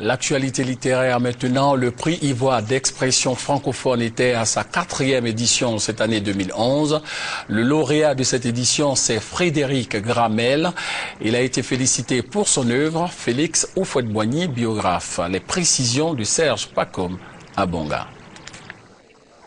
L'actualité littéraire maintenant, le prix Ivoire d'expression francophone était à sa 4e édition cette année 2011. Le lauréat de cette édition, c'est Frédéric Gramel. Il a été félicité pour son œuvre, Félix Houphouët-Boigny, biographe. Les précisions de Serge Pacom à Bonga.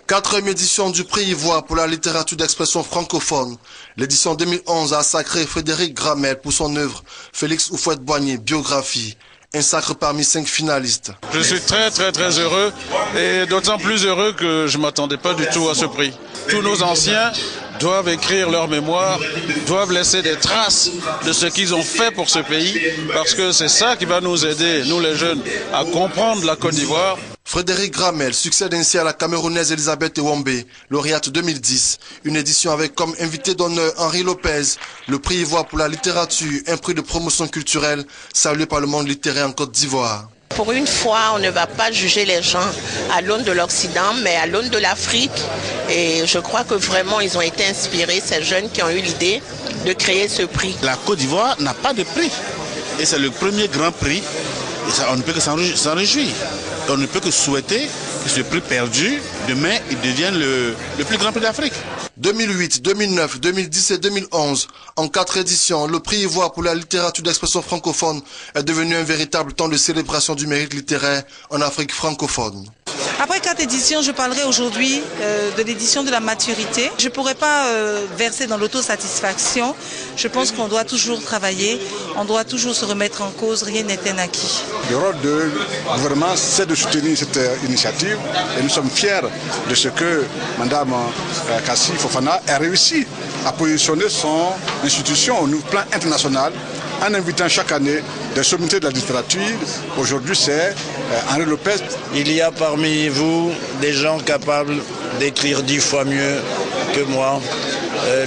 4e édition du prix Ivoire pour la littérature d'expression francophone. L'édition 2011 a sacré Frédéric Gramel pour son œuvre, Félix Houphouët-Boigny, biographie. Un sacre parmi 5 finalistes. Je suis très heureux et d'autant plus heureux que je ne m'attendais pas du tout à ce prix. Tous nos anciens doivent écrire leur mémoire, doivent laisser des traces de ce qu'ils ont fait pour ce pays, parce que c'est ça qui va nous aider, nous les jeunes, à comprendre la Côte d'Ivoire. Frédéric Gramel succède ainsi à la Camerounaise Elisabeth Ewombe, lauréate 2010. Une édition avec comme invité d'honneur Henri Lopez, le prix Ivoire pour la littérature, un prix de promotion culturelle salué par le monde littéraire en Côte d'Ivoire. Pour une fois, on ne va pas juger les gens à l'aune de l'Occident, mais à l'aune de l'Afrique. Et je crois que vraiment, ils ont été inspirés, ces jeunes qui ont eu l'idée de créer ce prix. La Côte d'Ivoire n'a pas de prix. Et c'est le premier grand prix. Et ça, on ne peut que s'en réjouir. On ne peut que souhaiter que ce prix perdu, demain, il devienne le plus grand prix d'Afrique. 2008, 2009, 2010 et 2011, en 4 éditions, le prix Ivoire pour la littérature d'expression francophone est devenu un véritable temps de célébration du mérite littéraire en Afrique francophone. Après 4 éditions, je parlerai aujourd'hui de l'édition de la maturité. Je ne pourrais pas verser dans l'autosatisfaction. Je pense qu'on doit toujours travailler, on doit toujours se remettre en cause, rien n'est un acquis. Le rôle du gouvernement, c'est de soutenir cette initiative et nous sommes fiers de ce que Mme Kassi Fofana a réussi à positionner son institution au plan international en invitant chaque année des sommités de la littérature. Aujourd'hui, c'est Henri Lopez. Il y a parmi vous des gens capables d'écrire 10 fois mieux que moi.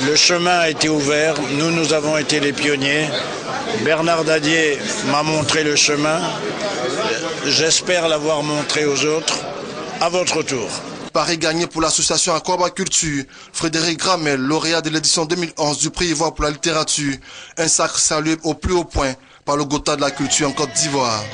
Le chemin a été ouvert, nous avons été les pionniers. Bernard Dadier m'a montré le chemin. J'espère l'avoir montré aux autres. À votre tour. Paris gagné pour l'association Aquaba Culture. Frédéric Gramel, lauréat de l'édition 2011 du prix Ivoire pour la littérature. Un sacre salué au plus haut point par le Gotha de la culture en Côte d'Ivoire.